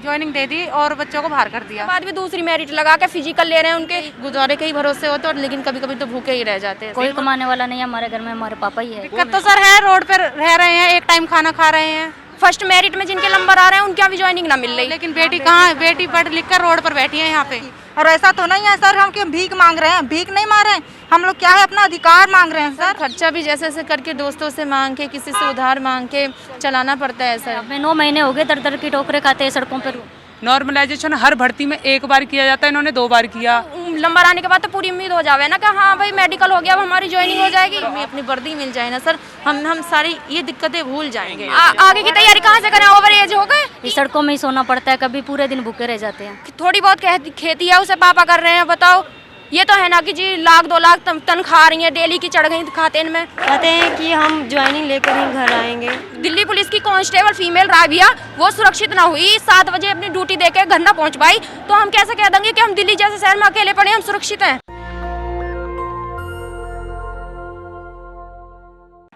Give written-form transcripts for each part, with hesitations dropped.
Joining दे दी और बच्चों को बाहर कर दिया। बाद में दूसरी मेरिट लगा के फिजिकल ले रहे हैं उनके। गुजारे के ही भरोसे हो तो, लेकिन कभी कभी तो भूखे ही रह जाते हैं। कोई कमाने वाला नहीं है हमारे घर में, हमारे पापा ही है। दिक्कत तो सर है, रोड पर रह रहे हैं, एक टाइम खाना खा रहे हैं। फर्स्ट मेरिट में जिनके नंबर आ रहे हैं उनकी अभी ज्वाइनिंग ना मिल रही। लेकिन बेटी कहाँ है? बेटी पढ़ लिख कर रोड पर बैठी है यहाँ पे। और ऐसा तो नहीं है सर हम क्यों भीख मांग रहे हैं, भीख नहीं मांग रहे हैं हम लोग, क्या है अपना अधिकार मांग रहे हैं सर। खर्चा भी जैसे जैसे करके दोस्तों से मांग के, किसी से उधार मांग के चलाना पड़ता है सर। हमें 9 महीने हो गए दर दर की ठोकरे खाते हैं सड़कों पर। नॉर्मलाइजेशन हर भर्ती में एक बार किया जाता है, इन्होंने 2 बार किया। नंबर आने के बाद तो पूरी उम्मीद हो जावे ना कि हाँ भाई मेडिकल हो गया, अब हमारी ज्वाइनिंग हो जाएगी, हमें अपनी वर्दी मिल जाए ना सर, हम सारी ये दिक्कतें भूल जाएंगे। आगे की तैयारी कहाँ से करें, ओवर एज हो गए। इस सड़कों में ही सोना पड़ता है, कभी पूरे दिन भूखे रह जाते हैं। थोड़ी बहुत खेती है उसे पापा कर रहे हैं, बताओ। ये तो है ना कि जी 1-2 लाख तनख्वाह आ रही है, डेली की चढ़ गई खाते में। कहते हैं कि हम ज्वाइनिंग लेकर ही घर आएंगे। दिल्ली पुलिस की कांस्टेबल फीमेल राबिया वो सुरक्षित ना हुई, 7 बजे अपनी ड्यूटी देके घर ना पहुंच पाई, तो हम कैसे कह देंगे कि हम दिल्ली जैसे शहर में अकेले पड़े हम सुरक्षित हैं।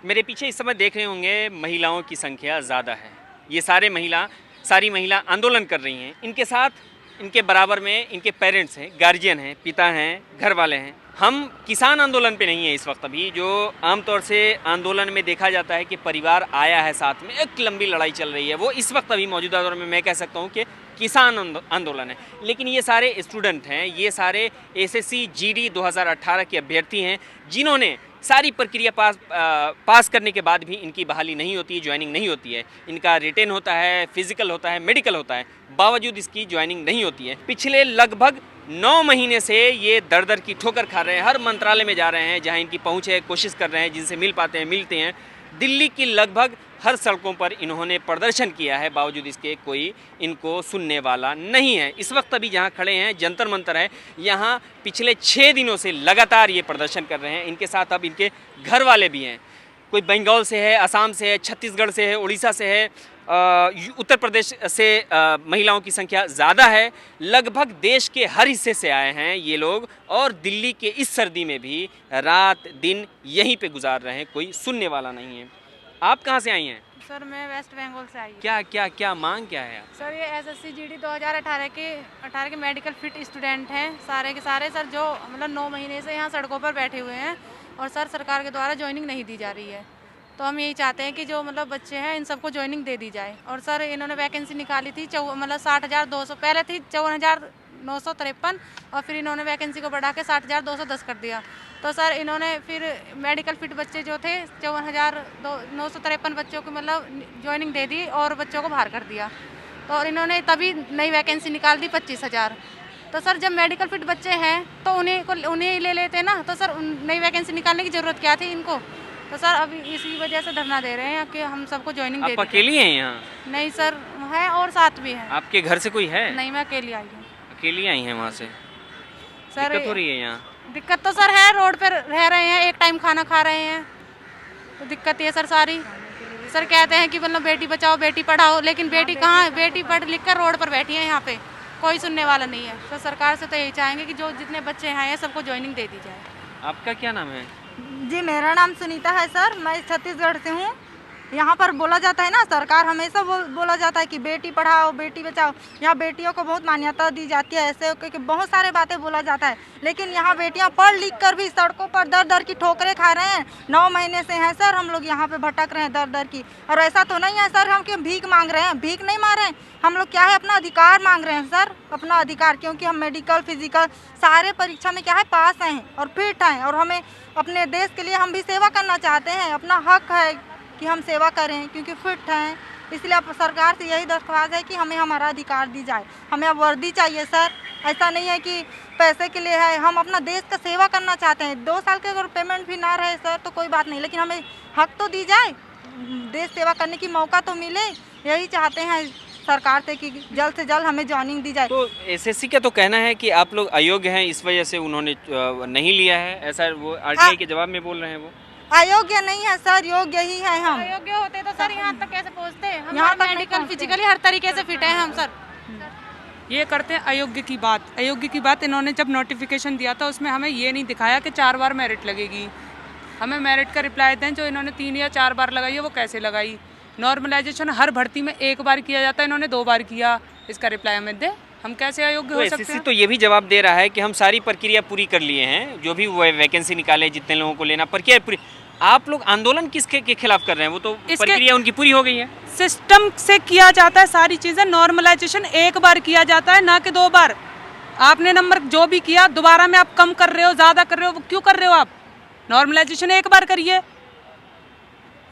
मेरे पीछे इस समय देख रहे होंगे महिलाओं की संख्या ज़्यादा है। ये सारी महिला आंदोलन कर रही हैं। इनके साथ इनके बराबर में इनके पेरेंट्स हैं, गार्जियन हैं, पिता हैं, घर वाले हैं। हम किसान आंदोलन पे नहीं है इस वक्त अभी, जो आमतौर से आंदोलन में देखा जाता है कि परिवार आया है साथ में, एक लंबी लड़ाई चल रही है, वो इस वक्त अभी मौजूदा दौर में मैं कह सकता हूँ कि किसान आंदोलन है। लेकिन ये सारे स्टूडेंट हैं, ये सारे एसएससी जीडी 2018 के अभ्यर्थी हैं, जिन्होंने सारी प्रक्रिया पास करने के बाद भी इनकी बहाली नहीं होती है, ज्वाइनिंग नहीं होती है। इनका रिटेन होता है, फिजिकल होता है, मेडिकल होता है, बावजूद इसकी ज्वाइनिंग नहीं होती है। पिछले लगभग 9 महीने से ये दर दर की ठोकर खा रहे हैं, हर मंत्रालय में जा रहे हैं जहां इनकी पहुंच है, कोशिश कर रहे हैं, जिनसे मिल पाते हैं मिलते हैं। दिल्ली की लगभग हर सड़कों पर इन्होंने प्रदर्शन किया है, बावजूद इसके कोई इनको सुनने वाला नहीं है। इस वक्त अभी जहां खड़े हैं जंतर मंतर है, यहाँ पिछले 6 दिनों से लगातार ये प्रदर्शन कर रहे हैं। इनके साथ अब इनके घर वाले भी हैं, कोई बंगाल से है, असम से है, छत्तीसगढ़ से है, उड़ीसा से है, उत्तर प्रदेश से महिलाओं की संख्या ज़्यादा है। लगभग देश के हर हिस्से से आए हैं ये लोग, और दिल्ली के इस सर्दी में भी रात दिन यहीं पे गुजार रहे हैं, कोई सुनने वाला नहीं है। आप कहाँ से आई हैं? सर मैं वेस्ट बंगाल से आई हूँ। क्या मांग क्या है? सर ये एसएससी जीडी 2018 के मेडिकल फिट स्टूडेंट हैं सारे के सारे सर, जो मतलब 9 महीने से यहाँ सड़कों पर बैठे हुए हैं, और सर सरकार के द्वारा ज्वाइनिंग नहीं दी जा रही है। तो हम यही चाहते हैं कि जो मतलब बच्चे हैं इन सबको ज्वाइनिंग दे दी जाए। और सर इन्होंने वैकेंसी निकाली थी मतलब 60,200, पहले थी 54,953, और फिर इन्होंने वैकेंसी को बढ़ा के 60,210 कर दिया। तो सर इन्होंने फिर मेडिकल फिट बच्चे जो थे 54,953 बच्चों को मतलब ज्वाइनिंग दे दी और बच्चों को बाहर कर दिया। तो और इन्होंने तभी नई वैकेंसी निकाल दी 25,000। तो सर जब मेडिकल फिट बच्चे हैं तो उन्हें ले लेते ना, तो सर नई वैकेंसी निकालने की ज़रूरत क्या थी इनको। तो सर अभी इसी वजह से धरना दे रहे हैं कि हम सबको ज्वाइनिंग दे दें। आप अकेली हैं यहाँ? नहीं सर है, और साथ भी है। आपके घर से कोई है? नहीं, मैं अकेली आई हूँ। अकेली आई हैं वहाँ से? सर दिक्कत हो रही है यहाँ? दिक्कत तो सर है, रोड पर रह रहे हैं, एक टाइम खाना खा रहे हैं, तो दिक्कत ये सर सारी। सर कहते हैं कि मतलब बेटी बचाओ बेटी पढ़ाओ, लेकिन बेटी कहाँ है? बेटी पढ़ लिख कर रोड पर बैठी है यहाँ पे, कोई सुनने वाला नहीं है। तो सरकार से तो यही चाहेंगे कि जो जितने बच्चे हैं सबको ज्वाइनिंग दे दी जाए। आपका क्या नाम है? जी मेरा नाम सुनीता है सर, मैं छत्तीसगढ़ से हूँ। यहाँ पर बोला जाता है ना, सरकार हमेशा बोला जाता है कि बेटी पढ़ाओ बेटी बचाओ। यहाँ बेटियों को बहुत मान्यता दी जाती है, ऐसे क्योंकि बहुत सारे बातें बोला जाता है, लेकिन यहाँ बेटियाँ पढ़ लिख कर भी सड़कों पर दर दर की ठोकरें खा रहे हैं। 9 महीने से हैं सर हम लोग यहाँ पे भटक रहे हैं दर दर की। और ऐसा तो नहीं है सर हम क्यों भीख मांग रहे हैं, भीख नहीं मांग रहे हैं हम लोग, क्या है अपना अधिकार मांग रहे हैं सर, अपना अधिकार। क्योंकि हम मेडिकल फिजिकल सारे परीक्षा में क्या है पास हैं और फिट हैं, और हमें अपने देश के लिए हम भी सेवा करना चाहते हैं। अपना हक है कि हम सेवा करें क्योंकि फिट हैं, इसलिए अब सरकार से यही दरख्वास्त है कि हमें हमारा अधिकार दी जाए। हमें अब वर्दी चाहिए सर, ऐसा नहीं है कि पैसे के लिए है, हम अपना देश का सेवा करना चाहते हैं। 2 साल के अगर पेमेंट भी ना रहे सर तो कोई बात नहीं, लेकिन हमें हक तो दी जाए, देश सेवा करने की मौका तो मिले, यही चाहते हैं सरकार से कि जल्द से जल्द हमें ज्वाइनिंग दी जाए। तो एसएससी का तो कहना है कि आप लोग अयोग्य हैं, इस वजह से उन्होंने नहीं लिया है, ऐसा वो आरटीआई के जवाब में बोल रहे हैं। वो अयोग्य नहीं है सर, योग्य ही है हम। अयोग्य होते तो सर यहाँ तक कैसे पहुँचते? यहाँ मेडिकल फिजिकली हर तरीके से फिट है हम सर। ये करते हैं अयोग्य की बात। अयोग्य की बात इन्होंने जब नोटिफिकेशन दिया था उसमें हमें ये नहीं दिखाया कि 4 बार मेरिट लगेगी। हमें मेरिट का रिप्लाई दें, जो इन्होंने 3 या 4 बार लगाई है वो कैसे लगाई। नॉर्मलाइजेशन हर भर्ती में एक बार किया जाता है, इन्होंने 2 बार किया। इसका रिप्लाई हमें दे, हम कैसे अयोग्य तो हो सकते एसएससी हैं? तो ये भी जवाब दे रहा है कि हम सारी प्रक्रिया पूरी कर लिए हैं, जो भी वो वैकेंसी निकाले, जितने लोगों को लेना, प्रक्रिया पूरी। आप लोग आंदोलन किसके के खिलाफ कर रहे हैं? वो तो प्रक्रिया उनकी पूरी हो गई है। सिस्टम से किया जाता है सारी चीज़ें, नॉर्मलाइजेशन एक बार किया जाता है, ना कि 2 बार। आपने नंबर जो भी किया दोबारा में आप कम कर रहे हो, ज़्यादा कर रहे हो, वो क्यों कर रहे हो आप? नॉर्मलाइजेशन एक बार करिए,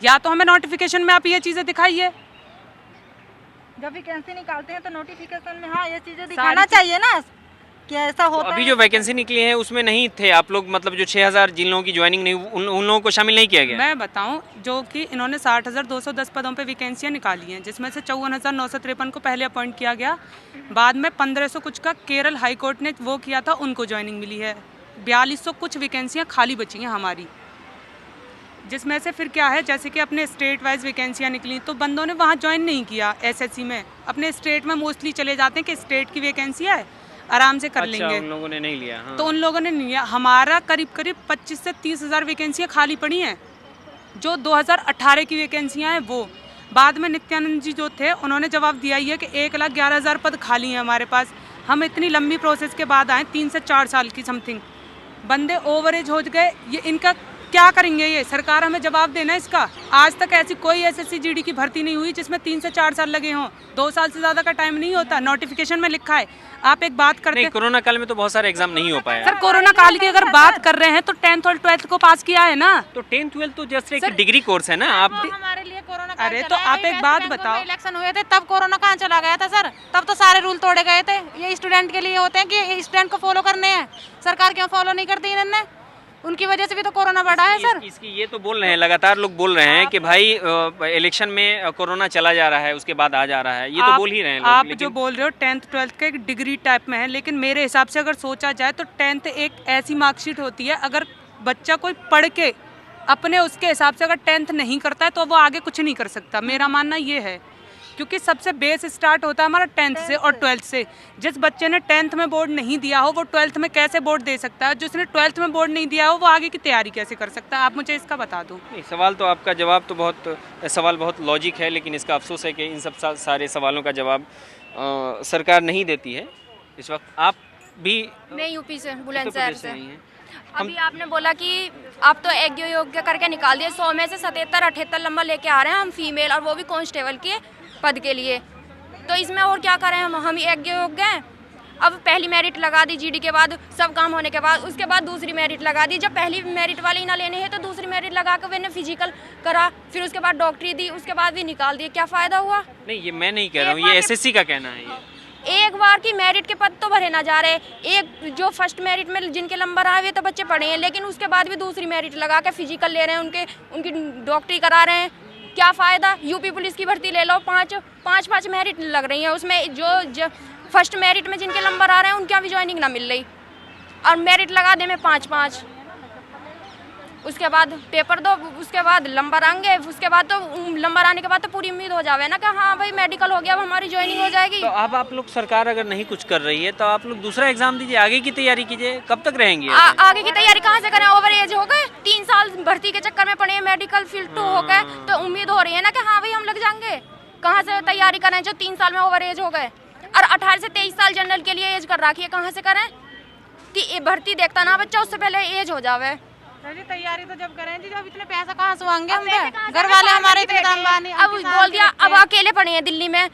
या तो हमें नोटिफिकेशन में आप ये चीज़ें दिखाइए। जब वैकेंसी निकालते हैं तो नोटिफिकेशन में हाँ ये चीज़ें दिखाना चाहिए ना कि ऐसा होता तो अभी है। जो वैकेंसी निकली है उसमें नहीं थे आप लोग, मतलब जो 6000 जिन लोगों की ज्वाइनिंग नहीं, उन लोगों को शामिल नहीं किया गया? मैं बताऊं, जो कि इन्होंने 60,210 पदों पे वैकेंसियां निकाली हैं, जिसमें से 54,953 को पहले अपॉइंट किया गया, बाद में 1500 कुछ का केरल हाई कोर्ट ने वो किया था, उनको ज्वाइनिंग मिली है। 4200 कुछ वैकेंसियां खाली बची हैं हमारी, जिसमें से फिर क्या है, जैसे कि अपने स्टेट वाइज वैकेंसियां निकली तो बंदों ने वहाँ ज्वाइन नहीं किया। एसएससी में अपने स्टेट में मोस्टली चले जाते हैं कि स्टेट की वैकेंसी है, आराम से कर अच्छा, लेंगे। उन लोगों ने नहीं लिया। हाँ। तो उन लोगों ने नहीं लिया। हमारा करीब करीब 25 से 30 हज़ार वैकेंसियाँ खाली पड़ी हैं, जो 2018 की वैकेंसियाँ हैं वो। बाद में नित्यानंद जी जो थे उन्होंने जवाब दिया ही है कि 1,11,000 पद खाली हैं हमारे पास। हम इतनी लंबी प्रोसेस के बाद आए, 3 से 4 साल की समथिंग, बंदे ओवरेज हो गए। ये इनका क्या करेंगे? ये सरकार हमें जवाब देना है इसका। आज तक ऐसी कोई एसएससी जीडी की भर्ती नहीं हुई जिसमें 3 से 4 साल लगे हों। 2 साल से ज़्यादा का टाइम नहीं होता, नोटिफिकेशन में लिखा है। आप एक बात करते नहीं, कोरोना काल में तो बहुत सारे एग्जाम नहीं हो पाया। सर, कोरोना काल की अगर बात कर रहे हैं तो 10th और 12th को पास किया है ना। तो 10th 12th तो जस्ट एक डिग्री कोर्स है ना। आप हमारे लिए कोरोना काल अरे चला तो है। आप अभी एक वेस्ट बात बंगाल बताओ। में इलेक्शन हुए थे तब कोरोना कहाँ चला गया था सर? तब तो सारे रूल तोड़े गए थे। ये स्टूडेंट के लिए होते हैं कि ये स्टूडेंट को फॉलो करने हैं, सरकार क्यों फॉलो नहीं करती इन्होंने? उनकी वजह से भी तो कोरोना बढ़ा है सर। इसकी ये तो बोल रहे हैं, लगातार लोग बोल रहे हैं कि भाई इलेक्शन में कोरोना चला जा रहा है, उसके बाद आ जा रहा है। ये तो बोल ही रहे हैं लोग। आप लेकिन जो बोल रहे हो 10th 12th का एक डिग्री टाइप में है, लेकिन मेरे हिसाब से अगर सोचा जाए तो 10th एक ऐसी मार्कशीट होती है, अगर बच्चा कोई पढ़ के अपने उसके हिसाब से अगर 10th नहीं करता है तो वो आगे कुछ नहीं कर सकता। मेरा मानना ये है, क्योंकि सबसे बेस स्टार्ट होता है हमारा 10th से और 12th से। जिस बच्चे ने 10th में बोर्ड नहीं दिया हो वो 12th में कैसे बोर्ड दे सकता है? जिसने 12th में बोर्ड नहीं दिया हो वो आगे की तैयारी कैसे कर सकता है? आप मुझे इसका बता दो। नहीं, सवाल तो आपका जवाब तो बहुत लॉजिक है, लेकिन इसका अफसोस है कि इन सब सारे सवालों का जवाब सरकार नहीं देती है इस वक्त। आप भी मैं यूपी से, उत्तर बुलंदशहर प्रदेश से से। नहीं हैं। अभी आपने बोला कि आप तो योग्य करके निकाल दिए, 100 में से 77-78 नंबर लेके आ रहे हैं हम फीमेल, और वो भी कांस्टेबल के पद के लिए। तो इसमें और क्या करें हम योग्य हैं। अब पहली मेरिट लगा दी जीडी के बाद, सब काम होने के बाद, उसके बाद दूसरी मेरिट लगा दी। जब पहली मेरिट वाले ही ना लेने हैं तो दूसरी मेरिट लगा कर मैंने फिजिकल करा, फिर उसके बाद डॉक्टरी दी, उसके बाद भी निकाल दिए। क्या फ़ायदा हुआ? नहीं, ये मैं नहीं कह रहा हूँ, ये एसएससी का कहना है। ये एक बार की मेरिट के पद तो भरे ना जा रहे। एक जो फर्स्ट मेरिट में जिनके नंबर आए हुए तो बच्चे पढ़े हैं, लेकिन उसके बाद भी दूसरी मेरिट लगा के फिजिकल ले रहे हैं, उनकी डॉक्टरी करा रहे हैं। क्या फ़ायदा? यूपी पुलिस की भर्ती ले लो, पाँच मेरिट लग रही हैं, उसमें जो फर्स्ट मेरिट में जिनके नंबर आ रहे हैं उनकी भी ज्वाइनिंग ना मिल रही, और मेरिट लगा दे में 5-5। उसके बाद पेपर दो, उसके बाद नंबर आएंगे, उसके बाद तो नंबर आने के बाद तो पूरी उम्मीद हो जावे ना कि हाँ भाई मेडिकल हो गया, अब हमारी ज्वाइनिंग हो जाएगी। तो अब आप लोग, सरकार अगर नहीं कुछ कर रही है तो आप लोग दूसरा एग्जाम दीजिए, आगे की तैयारी कीजिए। कब तक रहेंगे? आगे की तैयारी कहाँ से करें? ओवर एज हो गए, 3 साल भर्ती के चक्कर में पड़े, मेडिकल फील्ड 2 हो गए, तो उम्मीद हो रही है ना कि हाँ भाई हम लग जाएंगे। कहाँ से तैयारी करें जो 3 साल में ओवर एज हो गए? और 18 से 23 साल जनरल के लिए एज कर रखी है, कहाँ से करें? कि भर्ती देखता ना बच्चा, उससे पहले एज हो जावे। जी तैयारी तो जब करें जी, जब इतने पैसा कहाँ से आएंगे हम पे? घर वाले हमारे इतने दाम नहीं। अब बोल दिया, अब अकेले पड़े हैं दिल्ली में,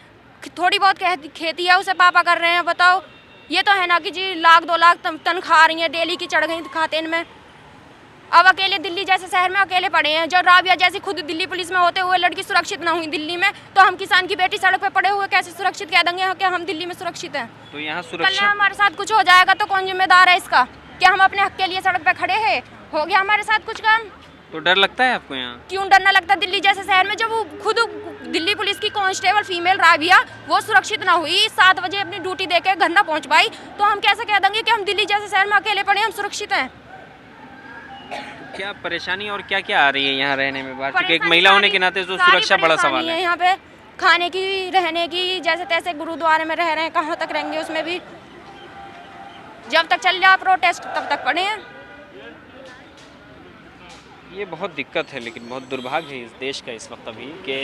थोड़ी बहुत खेती है उसे पापा कर रहे हैं। बताओ, ये तो है ना कि जी 1-2 लाख तनख्वाह आ रही है, डेली की चढ़ गई खाते में। अब अकेले दिल्ली जैसे शहर में अकेले पड़े हैं। जो राबिया जैसी खुद दिल्ली पुलिस में होते हुए लड़की सुरक्षित ना हुई दिल्ली में, तो हम किसान की बेटी सड़क पे पड़े हुए कैसे सुरक्षित कह देंगे कि हम दिल्ली में सुरक्षित हैं? तो यहाँ कल सुरक्षा, हमारे साथ कुछ हो जाएगा तो कौन जिम्मेदार है इसका? क्या हम अपने हक के लिए सड़क पे खड़े हैं? हो गया हमारे साथ कुछ काम, तो डर लगता है आपको यहाँ? क्यों डरना लगता? दिल्ली जैसे शहर में जब वो खुद दिल्ली पुलिस की कांस्टेबल फीमेल राबिया वो सुरक्षित ना हुई, 7 बजे अपनी ड्यूटी देके घर ना पहुंच पाई, तो हम कैसे कह देंगे कि हम दिल्ली जैसे शहर में अकेले पड़े हम सुरक्षित हैं? क्या परेशानी और क्या क्या आ रही है यहाँ रहने में बात? क्योंकि एक परेशानी महिला होने सारी- के नाते तो सारी सुरक्षा बड़ा परेशानी सवाल है। यहाँ पे खाने की, रहने की, जैसे तैसे गुरुद्वारे में रह रहे हैं, कहाँ तक रहेंगे? उसमें भी जब तक चल रहा प्रोटेस्ट तब तक पड़े हैं। ये बहुत दिक्कत है, लेकिन बहुत दुर्भाग्य है इस देश का इस वक्त अभी कि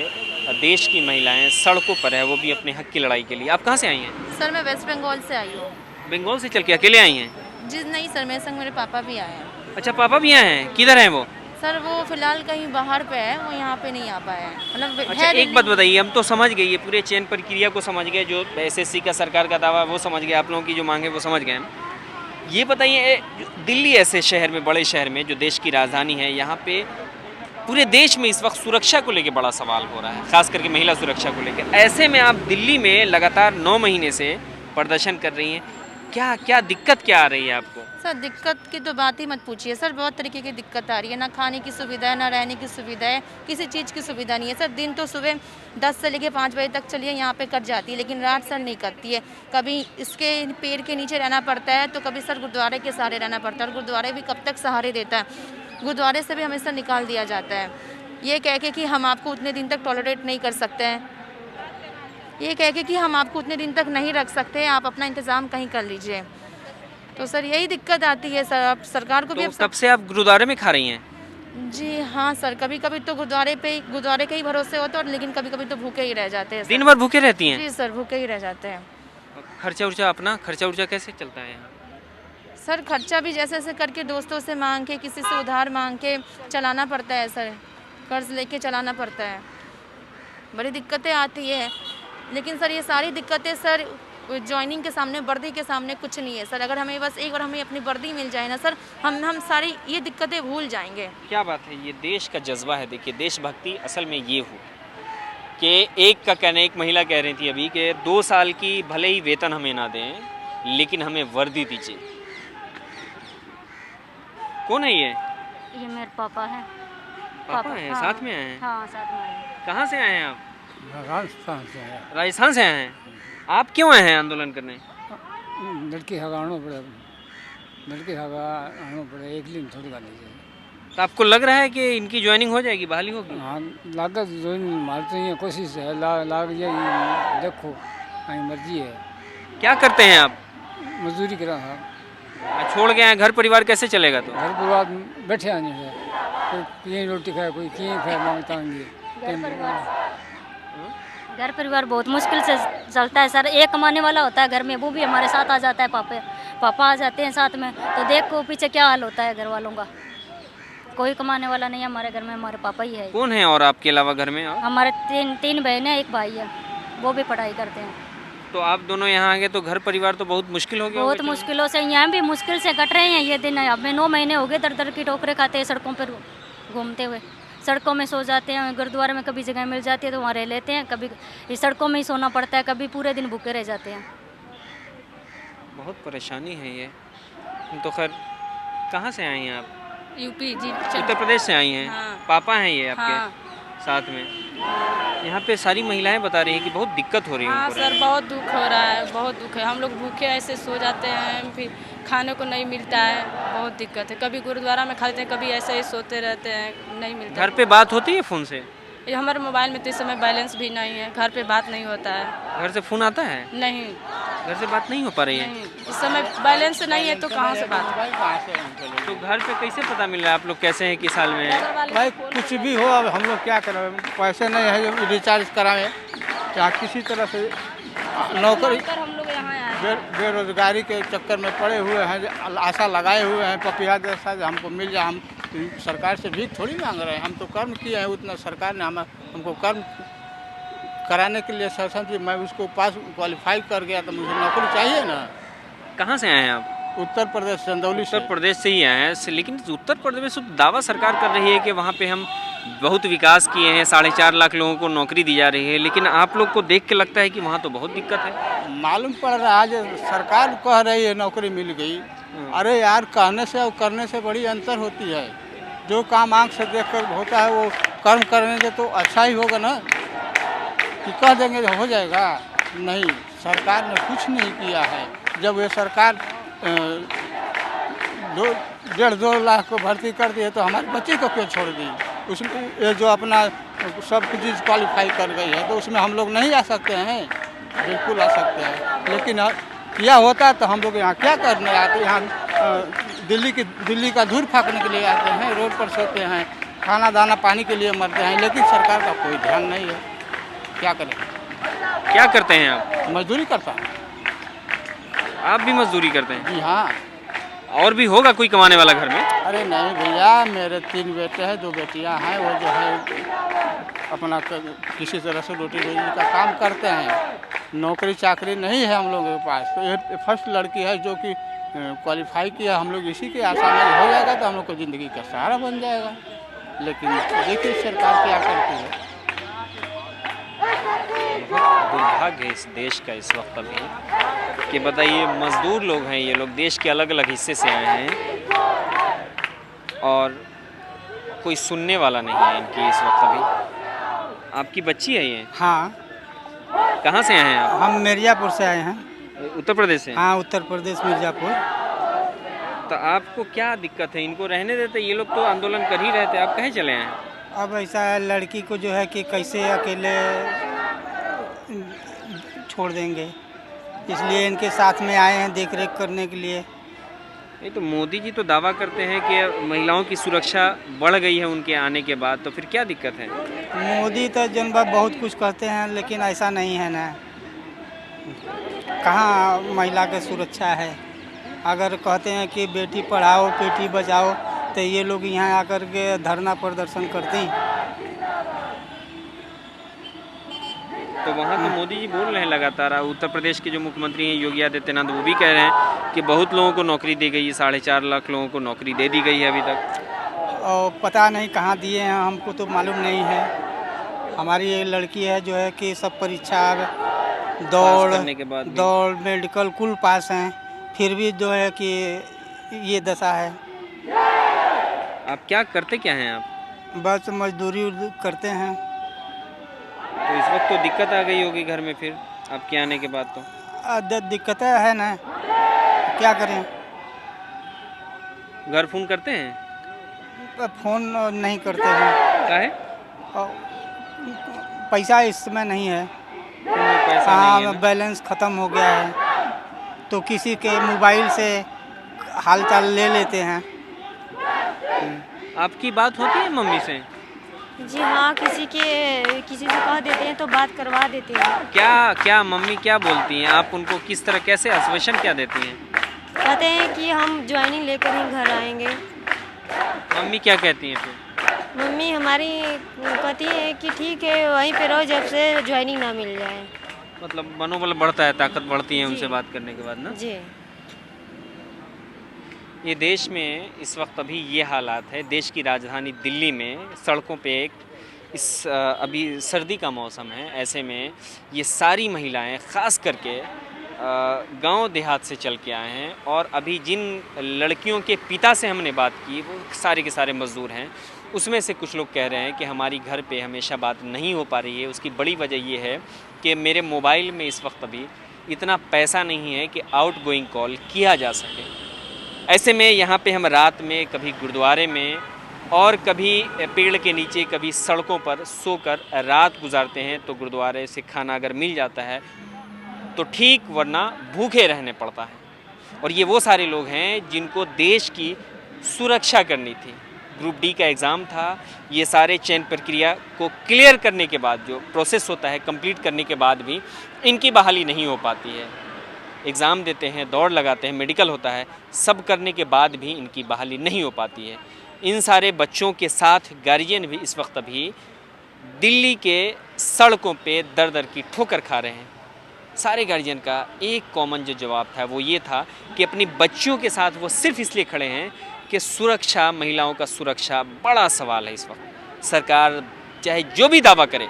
देश की महिलाएं सड़कों पर है, वो भी अपने हक की लड़ाई के लिए। आप कहाँ से आई हैं? सर मैं वेस्ट बंगाल से आई हूँ। बंगाल से चल के अकेले आई हैं? जी नहीं सर, मेरे संग मेरे पापा भी आए हैं। अच्छा, पापा भी आए हैं? किधर हैं वो? सर वो फिलहाल कहीं बाहर पे है, वो यहाँ पे नहीं आ पाए हैं। मतलब अच्छा, एक बात बताइए, हम तो समझ गए ये पूरे चयन प्रक्रिया को समझ गए, जो एसएससी का सरकार का दावा है वो समझ गए, आप लोगों की जो मांग है वो समझ गए हम। ये बताइए, दिल्ली ऐसे शहर में, बड़े शहर में, जो देश की राजधानी है, यहाँ पे पूरे देश में इस वक्त सुरक्षा को लेकर बड़ा सवाल हो रहा है, खास करके महिला सुरक्षा को लेकर। ऐसे में आप दिल्ली में लगातार 9 महीने से प्रदर्शन कर रही हैं, क्या दिक्कत क्या आ रही है आपको? सर दिक्कत की तो बात ही मत पूछिए सर, बहुत तरीके की दिक्कत आ रही है। ना खाने की सुविधा है, ना रहने की सुविधा है, किसी चीज़ की सुविधा नहीं है सर। दिन तो सुबह 10 से लेकर 5 बजे तक चलिए यहाँ पे कट जाती है, लेकिन रात सर नहीं कटती है। कभी इसके पेड़ के नीचे रहना पड़ता है, तो कभी सर गुरुद्वारे के सहारे रहना पड़ता है, और गुरुद्वारे भी कब तक सहारे देता है। गुरुद्वारे से भी हमेशा निकाल दिया जाता है, ये कह के कि हम आपको उतने दिन तक टॉलरेट नहीं कर सकते हैं, ये कह के कि हम आपको उतने दिन तक नहीं रख सकते, आप अपना इंतज़ाम कहीं कर लीजिए। तो सर यही दिक्कत आती है सर। अब सरकार को भी तो कब से आप गुरुद्वारे में खा रही हैं? जी हाँ सर, कभी कभी तो गुरुद्वारे के ही भरोसे होते हैं, और लेकिन कभी कभी तो भूखे ही रह जाते हैं सर। दिन भर भूखे रहती हैं? जी सर, भूखे ही रह जाते हैं। अपना खर्चा कैसे चलता है यहाँ? सर खर्चा भी जैसे जैसे करके दोस्तों से मांग के, किसी से उधार मांग के चलाना पड़ता है सर, कर्ज लेके चलाना पड़ता है, बड़ी दिक्कतें आती है। लेकिन सर ये सारी दिक्कतें सर ज्वाइनिंग के सामने, वर्दी के सामने कुछ नहीं है सर। अगर हमें बस एक बार हमें अपनी वर्दी मिल जाए ना सर, हम सारी ये दिक्कतें भूल जाएंगे। क्या बात है, ये देश का जज्बा है। देखिए, देशभक्ति असल में ये हो कि एक का कहना, एक महिला कह रही थी अभी कि 2 साल की भले ही वेतन हमें ना दें, लेकिन हमें वर्दी दीजिए। कौन है ये? मेरे पापा हैं। पापा हैं? हाँ, साथ में आए हैं? हाँ साथ में आए हैं। कहाँ से आए हैं आप? राजस्थान से है। राजस्थान से आए हैं? आप क्यों आए हैं आंदोलन करने? लड़की हगानो पड़े, एक दिन थोड़ी गाली चाहिए। तो आपको लग रहा है कि इनकी ज्वाइनिंग हो जाएगी, बहाली होगी? हाँ, लागत जो मारते हैं, कोशिश है, लाग जाए, देखो हमारी मर्जी है। क्या करते हैं आप? मजदूरी करा था। छोड़ गए हैं, घर परिवार कैसे चलेगा? तो घर परिवार बैठे आने है, कोई कहीं रोटी खाए, कोई कहीं खाए, मांगता घर परिवार बहुत मुश्किल से चलता है सर। एक कमाने वाला होता है घर में, वो भी हमारे साथ आ जाता है, पापा आ जाते हैं साथ में, तो देखो पीछे क्या हाल होता है घर वालों का। कोई कमाने वाला नहीं है हमारे घर में, हमारे पापा ही है। कौन है और आपके अलावा घर में? और हमारे तीन बहनें हैं, एक भाई है, वो भी पढ़ाई करते हैं। तो आप दोनों यहाँ आ गए तो घर परिवार तो बहुत मुश्किल हो गया? बहुत मुश्किलों से, यहाँ भी मुश्किल से कट रहे हैं ये दिन। अब 9 महीने हो गए दर की ठोकरें खाते हैं, सड़कों पर घूमते हुए, सड़कों में सो जाते हैं। गुरुद्वारे में कभी जगह मिल जाती है तो वहाँ रह लेते हैं, कभी इस सड़कों में ही सोना पड़ता है, कभी पूरे दिन भूखे रह जाते हैं। बहुत परेशानी है ये। तो खैर, कहाँ से आई हैं आप? यूपी जी, उत्तर प्रदेश से आई हैं? हाँ। पापा हैं ये आपके? हाँ। साथ में यहाँ पे सारी महिलाएं बता रही हैं कि बहुत दिक्कत हो रही है। हाँ सर, बहुत दुख हो रहा है, बहुत दुख है। हम लोग भूखे ऐसे सो जाते हैं, फिर खाने को नहीं मिलता है, बहुत दिक्कत है। कभी गुरुद्वारा में खाते हैं, कभी ऐसे ही सोते रहते हैं, नहीं मिलता। घर पे बात होती है फ़ोन से? ये हमारे मोबाइल में तो इस समय बैलेंस भी नहीं है, घर पे बात नहीं होता है। घर से फ़ोन आता है? नहीं, घर से बात नहीं हो पा रही है? नहीं, इस समय बैलेंस नहीं है तो कहाँ से बात। तो घर पे कैसे पता मिल रहा है आप लोग कैसे हैं, किस हाल में हैं? भाई कुछ भी हो, अब हम लोग क्या करें, पैसे नहीं है जो रिचार्ज कराएं, या किसी तरह से नौकरी, हम लोग यहाँ आए। बेरोजगारी के चक्कर में पड़े हुए हैं, आशा लगाए हुए हैं पपिया जैसा हमको मिल जाए। हम सरकार से भी थोड़ी मांग रहे हैं, हम तो कर्म किए हैं उतना, सरकार ने हमको कर्म कराने के लिए शासन से, मैं उसको पास क्वालिफाई कर गया तो मुझे नौकरी चाहिए ना। कहाँ से आए हैं आप? उत्तर प्रदेश, चंदौली से। उत्तर प्रदेश से ही आए हैं, लेकिन उत्तर प्रदेश में दावा सरकार कर रही है कि वहाँ पे हम बहुत विकास किए हैं, 4.5 लाख लोगों को नौकरी दी जा रही है, लेकिन आप लोग को देख के लगता है कि वहाँ तो बहुत दिक्कत है। मालूम पड़ रहा है, आज सरकार कह रही है नौकरी मिल गई। अरे यार, कहने से और करने से बड़ी अंतर होती है। जो काम आँख से देख कर होता है वो कर्म करने से तो अच्छा ही होगा ना, कि कह देंगे हो जाएगा। नहीं, सरकार ने कुछ नहीं किया है। जब ये सरकार 1.5-2 लाख को भर्ती कर दी है तो हमारे बच्चे को क्यों छोड़ दी? उसमें ये जो अपना सब कुछ चीज़ क्वालिफाई कर गई है तो उसमें हम लोग नहीं आ सकते हैं? बिल्कुल आ सकते हैं, लेकिन किया होता तो हम लोग यहाँ क्या करने आते? यहाँ दिल्ली का धूल फेंकने के लिए आते हैं, रोड पर सोते हैं, खाना दाना पानी के लिए मरते हैं, लेकिन सरकार का कोई ध्यान नहीं है। क्या करें? क्या करते हैं आप? मजदूरी करता है। आप भी मजदूरी करते हैं? जी हाँ। और भी होगा कोई कमाने वाला घर में? अरे नहीं भैया, मेरे 3 बेटे हैं, 2 बेटियां हैं, वो जो है अपना किसी तरह से रोटी रोजी का काम करते हैं। नौकरी चाकरी नहीं है हम लोगों के पास। तो ये फर्स्ट लड़की है जो कि क्वालिफाई किया, हम लोग इसी के आशा में हो जाएगा तो हम लोग को ज़िंदगी का सहारा बन जाएगा। लेकिन देखिए सरकार क्या करती है। दुर्भाग्य है इस देश का इस वक्त अभी कि बताइए, मजदूर लोग हैं ये लोग, देश के अलग अलग हिस्से से आए हैं और कोई सुनने वाला नहीं है इनकी इस वक्त अभी। आपकी बच्ची है ये? हाँ। कहाँ से आए हैं आप? हम मिर्ज़ापुर से आए हैं। उत्तर प्रदेश से? हाँ, उत्तर प्रदेश मिर्ज़ापुर। तो आपको क्या दिक्कत है? इनको रहने देते, ये लोग तो आंदोलन कर ही रहे थे, आप कहीं चले आए हैं? अब ऐसा है, लड़की को जो है कि कैसे अकेले छोड़ देंगे, इसलिए इनके साथ में आए हैं देख रेख करने के लिए। नहीं तो मोदी जी तो दावा करते हैं कि महिलाओं की सुरक्षा बढ़ गई है उनके आने के बाद, तो फिर क्या दिक्कत है? मोदी तो जनता बहुत कुछ कहते हैं, लेकिन ऐसा नहीं है ना। कहाँ महिला की सुरक्षा है? अगर कहते हैं कि बेटी पढ़ाओ बेटी बचाओ, तो ये लोग यहाँ आकर के धरना प्रदर्शन करते हैं। तो वहाँ तो मोदी जी बोल रहे हैं लगातार। उत्तर प्रदेश के जो मुख्यमंत्री हैं योगी आदित्यनाथ, वो भी कह रहे हैं कि बहुत लोगों को नौकरी दी गई है, 4.5 लाख लोगों को नौकरी दे दी गई है अभी तक। और पता नहीं कहाँ दिए हैं, हमको तो मालूम नहीं है। हमारी एक लड़की है जो है कि सब परीक्षा दौड़ मेडिकल कुल पास हैं, फिर भी जो है कि ये दशा है। आप क्या करते क्या हैं आप? बस मजदूरी करते हैं। तो इस वक्त तो दिक्कत आ गई होगी घर में फिर आपके आने के बाद? तो दिक्कतें है ना, क्या करें? घर फोन करते हैं? फोन नहीं करते हैं। क्या है? पैसा इस समय नहीं है। पैसा हाँ, नहीं है, बैलेंस ख़त्म हो गया है, तो किसी के मोबाइल से हालचाल ले लेते हैं। आपकी बात होती है मम्मी से? जी हाँ, किसी से कह देते हैं तो बात करवा देते हैं। क्या मम्मी क्या बोलती हैं? आप उनको किस तरह कैसे आश्वासन क्या देती हैं? कहते हैं कि हम ज्वाइनिंग लेकर ही घर आएंगे। मम्मी क्या कहती हैं फिर? मम्मी हमारी कहती है कि ठीक है, वहीं पे रहो जब से ज्वाइनिंग ना मिल जाए। मतलब मनोबल बढ़ता है, ताकत बढ़ती है उनसे बात करने के बाद ना? जी। ये देश में इस वक्त अभी ये हालात है। देश की राजधानी दिल्ली में सड़कों पे अभी सर्दी का मौसम है, ऐसे में ये सारी महिलाएं ख़ास करके गांव देहात से चल के आए हैं। और अभी जिन लड़कियों के पिता से हमने बात की, वो सारे के सारे मज़दूर हैं। उसमें से कुछ लोग कह रहे हैं कि हमारी घर पे हमेशा बात नहीं हो पा रही है। उसकी बड़ी वजह ये है कि मेरे मोबाइल में इस वक्त अभी इतना पैसा नहीं है कि आउटगोइंग कॉल किया जा सके। ऐसे में यहाँ पे हम रात में कभी गुरुद्वारे में और कभी पेड़ के नीचे, कभी सड़कों पर सोकर रात गुजारते हैं। तो गुरुद्वारे से खाना अगर मिल जाता है तो ठीक, वरना भूखे रहने पड़ता है। और ये वो सारे लोग हैं जिनको देश की सुरक्षा करनी थी। ग्रुप डी का एग्ज़ाम था, ये सारे चयन प्रक्रिया को क्लियर करने के बाद, जो प्रोसेस होता है कंप्लीट करने के बाद भी इनकी बहाली नहीं हो पाती है। एग्ज़ाम देते हैं, दौड़ लगाते हैं, मेडिकल होता है, सब करने के बाद भी इनकी बहाली नहीं हो पाती है। इन सारे बच्चों के साथ गार्जियन भी इस वक्त अभी दिल्ली के सड़कों पे दर दर की ठोकर खा रहे हैं। सारे गार्जियन का एक कॉमन जो जवाब था वो ये था कि अपनी बच्चियों के साथ वो सिर्फ इसलिए खड़े हैं कि सुरक्षा, महिलाओं का सुरक्षा बड़ा सवाल है इस वक्त। सरकार चाहे जो भी दावा करे,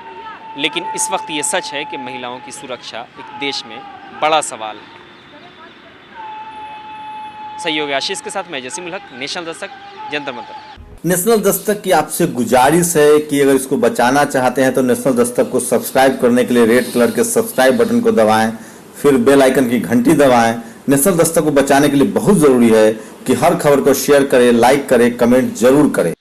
लेकिन इस वक्त ये सच है कि महिलाओं की सुरक्षा एक देश में बड़ा सवाल है। सहयोगी आशीष के साथ मैं जसीम उल हक, नेशनल दस्तक, जंतर मंतर। नेशनल दस्तक की आपसे गुजारिश है कि अगर इसको बचाना चाहते हैं तो नेशनल दस्तक को सब्सक्राइब करने के लिए रेड कलर के सब्सक्राइब बटन को दबाएं, फिर बेल आइकन की घंटी दबाएं। नेशनल दस्तक को बचाने के लिए बहुत जरूरी है कि हर खबर को शेयर करें, लाइक करें, कमेंट जरूर करें।